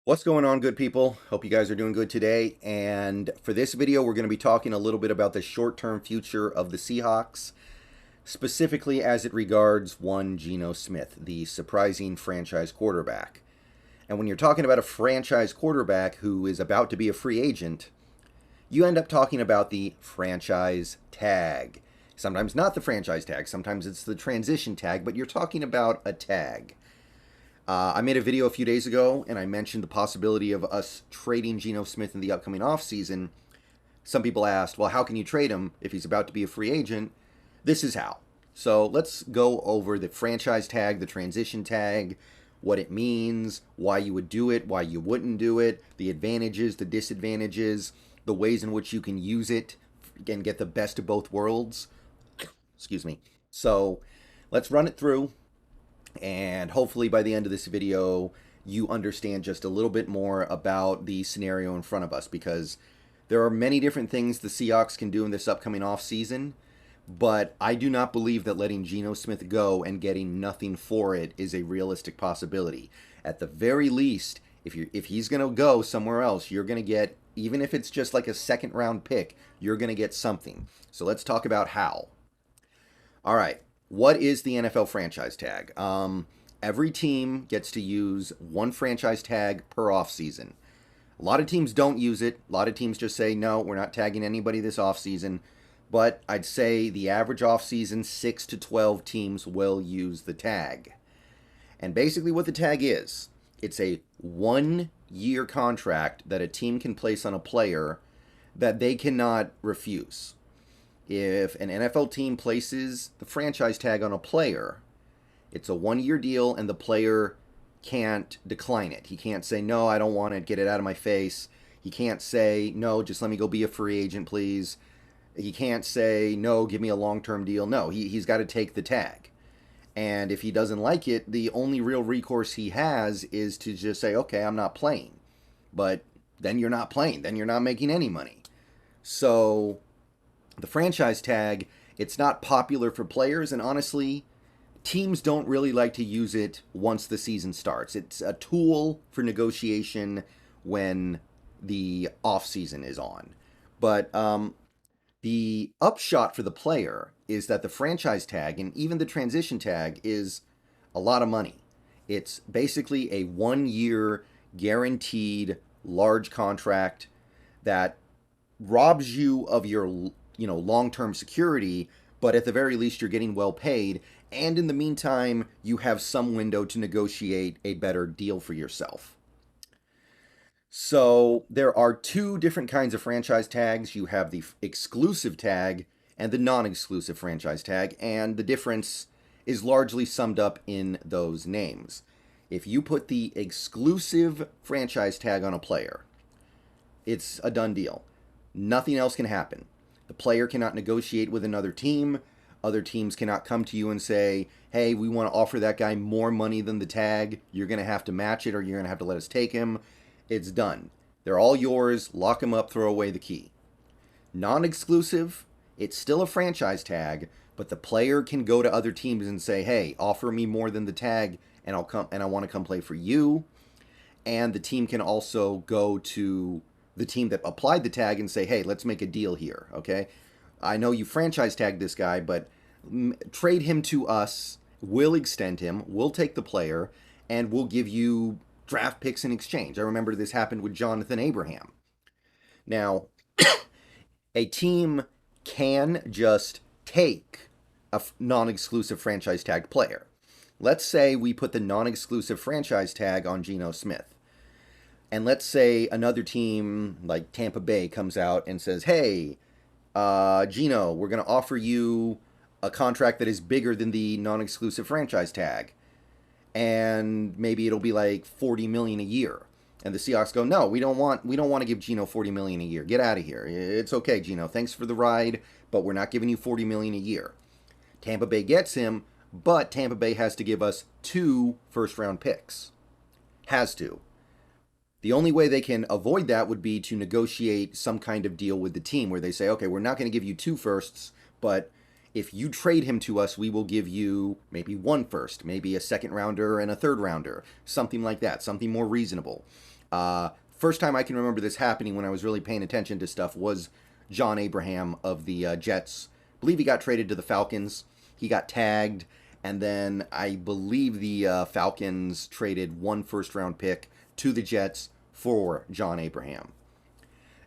What's going on, good people? Hope you guys are doing good today. And for this video, we're going to be talking a little bit about the short-term future of the Seahawks, specifically as it regards one Geno Smith, the surprising franchise quarterback. And when you're talking about a franchise quarterback who is about to be a free agent, you end up talking about the franchise tag. Sometimes not the franchise tag, sometimes it's the transition tag, but you're talking about a tag. I made a video a few days ago, and I mentioned the possibility of us trading Geno Smith in the upcoming offseason. Some people asked, well, how can you trade him if he's about to be a free agent? This is how. So let's go over the franchise tag, the transition tag, what it means, why you would do it, why you wouldn't do it, the advantages, the disadvantages, the ways in which you can use it and get the best of both worlds. Excuse me. So let's run it through. And hopefully by the end of this video, you understand just a little bit more about the scenario in front of us, because there are many different things the Seahawks can do in this upcoming offseason, but I do not believe that letting Geno Smith go and getting nothing for it is a realistic possibility. At the very least, if he's going to go somewhere else, you're going to get, even if it's just like a second round pick, you're going to get something. So let's talk about how. All right. What is the NFL franchise tag? Every team gets to use one franchise tag per offseason. A lot of teams don't use it. A lot of teams just say, no, we're not tagging anybody this offseason. But I'd say the average offseason, 6 to 12 teams will use the tag. And basically what the tag is, it's a 1-year contract that a team can place on a player that they cannot refuse. If an NFL team places the franchise tag on a player, it's a 1-year deal and the player can't decline it. He can't say, no, I don't want it, get it out of my face. He can't say, no, just let me go be a free agent, please. He can't say, no, give me a long-term deal. No, he's got to take the tag. And if he doesn't like it, the only real recourse he has is to just say, okay, I'm not playing. But then you're not playing. Then you're not making any money. So the franchise tag, it's not popular for players, and honestly, teams don't really like to use it once the season starts. It's a tool for negotiation when the off season is on. But the upshot for the player is that the franchise tag and even the transition tag is a lot of money. It's basically a 1-year guaranteed large contract that robs you of your long-term security, but at the very least you're getting well paid, and in the meantime you have some window to negotiate a better deal for yourself. So there are two different kinds of franchise tags. You have the exclusive tag and the non-exclusive franchise tag, and the difference is largely summed up in those names. If you put the exclusive franchise tag on a player, it's a done deal. Nothing else can happen. The player cannot negotiate with another team. Other teams cannot come to you and say, hey, we want to offer that guy more money than the tag. You're going to have to match it, or you're going to have to let us take him. It's done. They're all yours. Lock them up, throw away the key. Non-exclusive, it's still a franchise tag, but the player can go to other teams and say, hey, offer me more than the tag, and I'll come, and I want to come play for you. And the team can also go to the team that applied the tag and say, hey, let's make a deal here, okay? I know you franchise tagged this guy, but trade him to us. We'll extend him. We'll take the player, and we'll give you draft picks in exchange. I remember this happened with Jonathan Abraham. Now, a team can just take a non-exclusive franchise tag player. Let's say we put the non-exclusive franchise tag on Geno Smith. And let's say another team like Tampa Bay comes out and says, hey, Geno, we're going to offer you a contract that is bigger than the non-exclusive franchise tag. And maybe it'll be like $40 million a year. And the Seahawks go, no, we don't want to give Geno $40 million a year. Get out of here. It's okay, Geno. Thanks for the ride, but we're not giving you $40 million a year. Tampa Bay gets him, but Tampa Bay has to give us 2 first-round picks. Has to. The only way they can avoid that would be to negotiate some kind of deal with the team where they say, okay, we're not going to give you 2 firsts, but if you trade him to us, we will give you maybe 1 first, maybe a second rounder and a third rounder, something like that, something more reasonable. First time I can remember this happening when I was really paying attention to stuff was John Abraham of the Jets. I believe he got traded to the Falcons. He got tagged, and then I believe the Falcons traded one first-round pick to the Jets for John Abraham.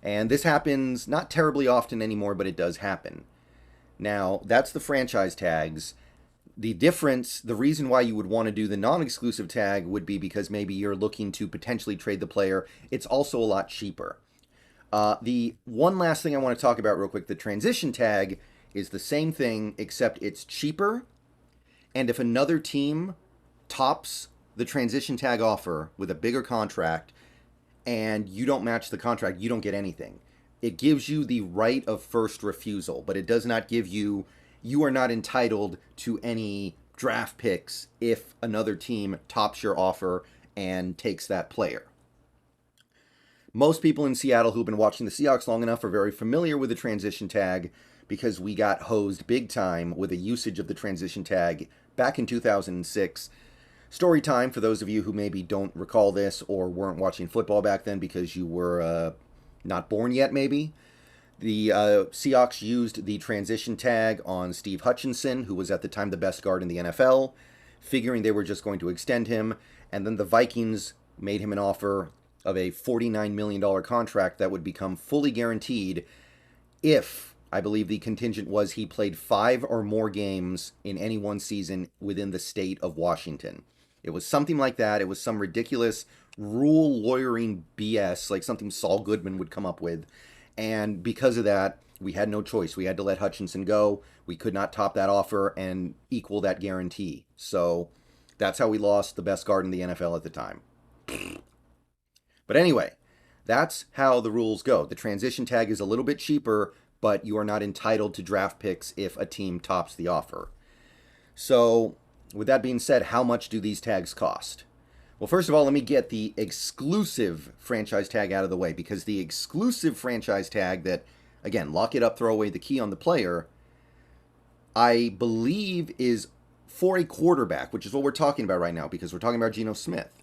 And this happens not terribly often anymore, but it does happen. Now, that's the franchise tags. The difference, the reason why you would want to do the non-exclusive tag would be because maybe you're looking to potentially trade the player. It's also a lot cheaper. The one last thing I want to talk about real quick, the transition tag is the same thing, except it's cheaper. And if another team tops the transition tag offer with a bigger contract and you don't match the contract, you don't get anything. It gives you the right of first refusal, but it does not give you are not entitled to any draft picks if another team tops your offer and takes that player. Most people in Seattle who've been watching the Seahawks long enough are very familiar with the transition tag because we got hosed big time with a usage of the transition tag back in 2006. Story time for those of you who maybe don't recall this or weren't watching football back then because you were not born yet maybe. The Seahawks used the transition tag on Steve Hutchinson, who was at the time the best guard in the NFL, figuring they were just going to extend him. And then the Vikings made him an offer of a $49 million contract that would become fully guaranteed if, I believe the contingent was, he played 5 or more games in any one season within the state of Washington. It was something like that. It was some ridiculous rule lawyering BS, like something Saul Goodman would come up with. And because of that, we had no choice. We had to let Hutchinson go. We could not top that offer and equal that guarantee. So that's how we lost the best guard in the NFL at the time. But anyway, that's how the rules go. The transition tag is a little bit cheaper, but you are not entitled to draft picks if a team tops the offer. So with that being said, how much do these tags cost? Well, first of all, let me get the exclusive franchise tag out of the way, because the exclusive franchise tag that, again, lock it up, throw away the key on the player, I believe is for a quarterback, which is what we're talking about right now, because we're talking about Geno Smith,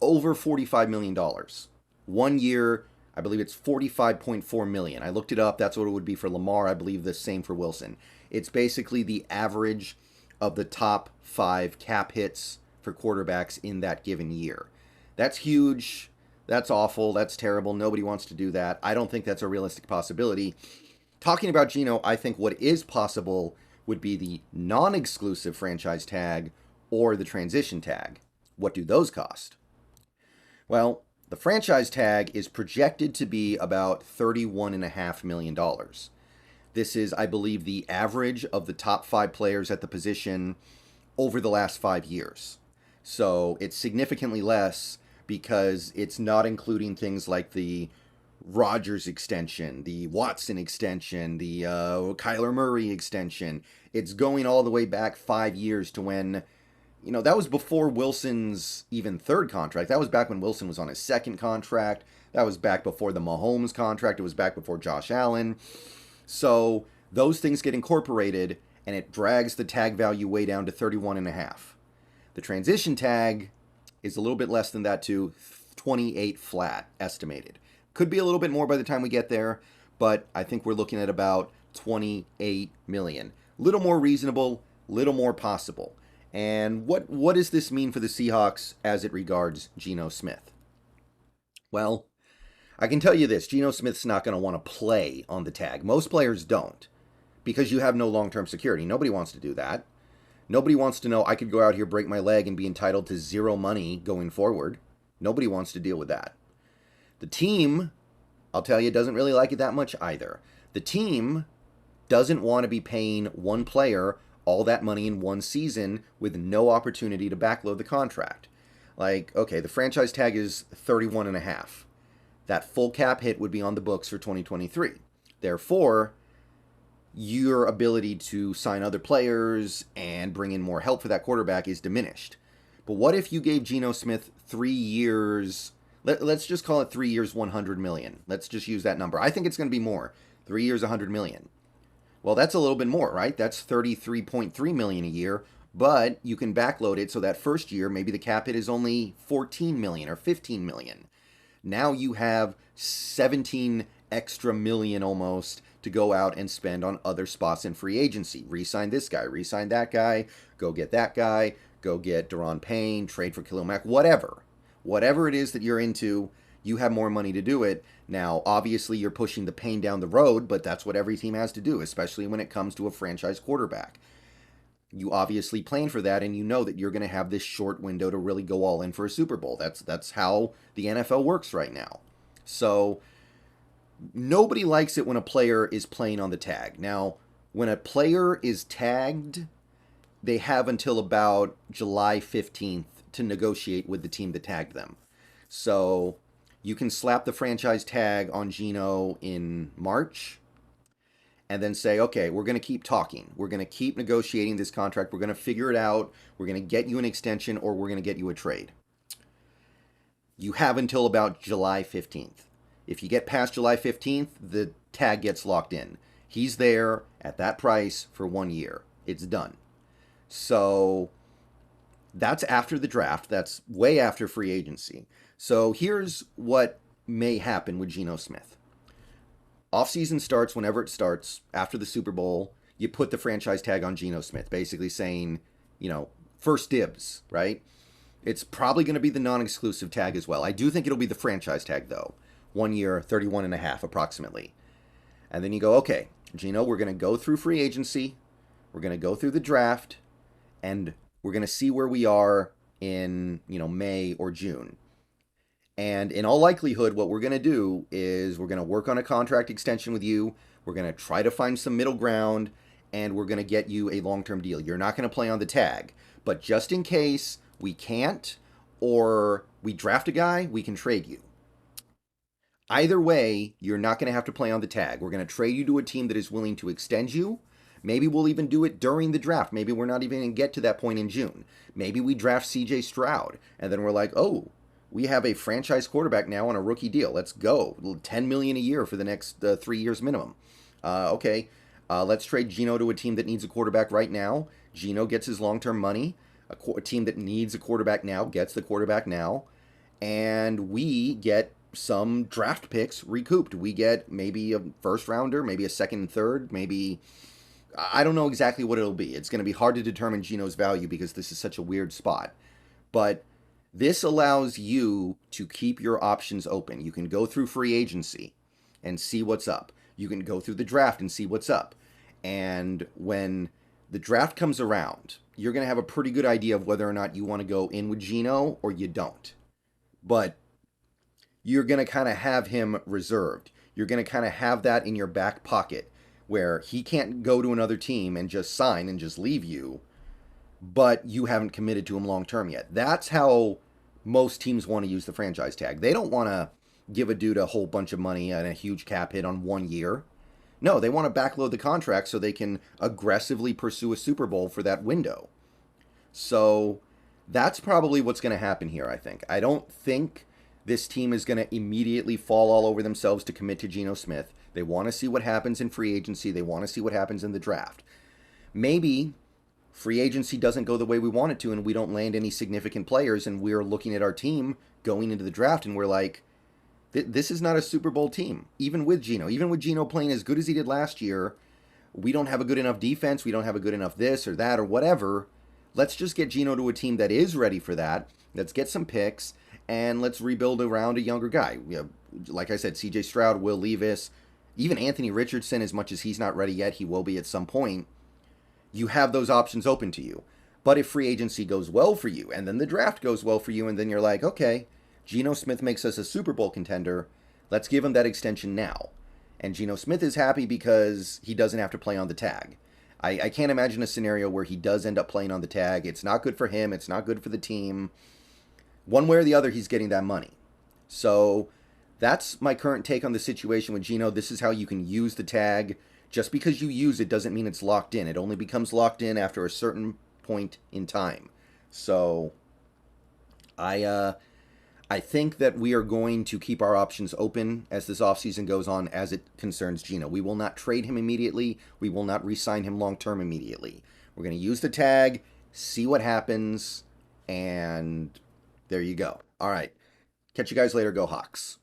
over $45 million. 1 year, I believe it's $45.4 million. I looked it up. That's what it would be for Lamar. I believe the same for Wilson. It's basically the average of the top 5 cap hits for quarterbacks in that given year. That's huge. That's awful. That's terrible. Nobody wants to do that. I don't think that's a realistic possibility. Talking about Geno, I think what is possible would be the non-exclusive franchise tag or the transition tag. What do those cost? Well, the franchise tag is projected to be about $31.5 million. This is, I believe, the average of the top 5 players at the position over the last 5 years. So it's significantly less because it's not including things like the Rodgers extension, the Watson extension, the Kyler Murray extension. It's going all the way back 5 years to when, that was before Wilson's even third contract. That was back when Wilson was on his second contract. That was back before the Mahomes contract. It was back before Josh Allen. So those things get incorporated and it drags the tag value way down to 31.5. The transition tag is a little bit less than that too, 28 flat estimated. Could be a little bit more by the time we get there, but I think we're looking at about 28 million. Little more reasonable, little more possible. And what does this mean for the Seahawks as it regards Geno Smith? Well, I can tell you this, Geno Smith's not going to want to play on the tag. Most players don't, because you have no long-term security. Nobody wants to do that. Nobody wants to know I could go out here, break my leg, and be entitled to zero money going forward. Nobody wants to deal with that. The team, I'll tell you, doesn't really like it that much either. The team doesn't want to be paying one player all that money in one season with no opportunity to backload the contract. Like, okay, the franchise tag is 31.5. That full cap hit would be on the books for 2023. Therefore, your ability to sign other players and bring in more help for that quarterback is diminished. But what if you gave Geno Smith 3 years, let's just call it 3 years, $100 million. Let's just use that number. I think it's going to be more. 3 years, $100 million. Well, that's a little bit more, right? That's $33.3 million a year, but you can backload it so that first year, maybe the cap hit is only $14 million or $15 million. Now you have 17 extra million almost to go out and spend on other spots in free agency. Re-sign this guy, re-sign that guy, go get that guy, go get Daron Payne, trade for Khalil Mack, whatever. Whatever it is that you're into, you have more money to do it. Now, obviously, you're pushing the pain down the road, but that's what every team has to do, especially when it comes to a franchise quarterback. You obviously plan for that, and you know that you're going to have this short window to really go all in for a Super Bowl. That's how the NFL works right now. So nobody likes it when a player is playing on the tag. Now, when a player is tagged, they have until about July 15th to negotiate with the team that tagged them. So you can slap the franchise tag on Geno in March and then say, okay, we're going to keep talking. We're going to keep negotiating this contract. We're going to figure it out. We're going to get you an extension or we're going to get you a trade. You have until about July 15th. If you get past July 15th, the tag gets locked in. He's there at that price for 1 year. It's done. So that's after the draft. That's way after free agency. So here's what may happen with Geno Smith. Offseason starts whenever it starts. After the Super Bowl, you put the franchise tag on Geno Smith, basically saying, first dibs, right? It's probably going to be the non-exclusive tag as well. I do think it'll be the franchise tag, though. 1 year, 31 and a half approximately. And then you go, okay, Geno, we're going to go through free agency. We're going to go through the draft. And we're going to see where we are in, May or June. And in all likelihood, what we're going to do is we're going to work on a contract extension with you. We're going to try to find some middle ground, and we're going to get you a long-term deal. You're not going to play on the tag. But just in case we can't, or we draft a guy, we can trade you. Either way, you're not going to have to play on the tag. We're going to trade you to a team that is willing to extend you. Maybe we'll even do it during the draft. Maybe we're not even going to get to that point in June. Maybe we draft C.J. Stroud, and then we're like, oh, we have a franchise quarterback now on a rookie deal. Let's go. $10 million a year for the next 3 years minimum. Okay, let's trade Geno to a team that needs a quarterback right now. Geno gets his long-term money. A team that needs a quarterback now gets the quarterback now. And we get some draft picks recouped. We get maybe a first rounder, maybe a second and third, maybe... I don't know exactly what it'll be. It's going to be hard to determine Geno's value because this is such a weird spot. But this allows you to keep your options open. You can go through free agency and see what's up. You can go through the draft and see what's up. And when the draft comes around, you're going to have a pretty good idea of whether or not you want to go in with Geno or you don't. But you're going to kind of have him reserved. You're going to kind of have that in your back pocket where he can't go to another team and just sign and just leave you, but you haven't committed to him long term yet. That's how most teams want to use the franchise tag. They don't want to give a dude a whole bunch of money and a huge cap hit on 1 year. No, they want to backload the contract so they can aggressively pursue a Super Bowl for that window. So that's probably what's going to happen here, I think. I don't think this team is going to immediately fall all over themselves to commit to Geno Smith. They want to see what happens in free agency. They want to see what happens in the draft. Maybe free agency doesn't go the way we want it to and we don't land any significant players and we're looking at our team going into the draft and we're like, this is not a Super Bowl team. Even with Geno playing as good as he did last year, we don't have a good enough defense. We don't have a good enough this or that or whatever. Let's just get Geno to a team that is ready for that. Let's get some picks and let's rebuild around a younger guy. Like I said, C.J. Stroud, Will Levis, even Anthony Richardson, as much as he's not ready yet, he will be at some point. You have those options open to you. But if free agency goes well for you, and then the draft goes well for you, and then you're like, okay, Geno Smith makes us a Super Bowl contender, let's give him that extension now. And Geno Smith is happy because he doesn't have to play on the tag. I can't imagine a scenario where he does end up playing on the tag. It's not good for him. It's not good for the team. One way or the other, he's getting that money. So that's my current take on the situation with Geno. This is how you can use the tag. Just because you use it doesn't mean it's locked in. It only becomes locked in after a certain point in time. So I think that we are going to keep our options open as this offseason goes on as it concerns Geno. We will not trade him immediately. We will not re-sign him long-term immediately. We're going to use the tag, see what happens, and there you go. All right. Catch you guys later. Go Hawks.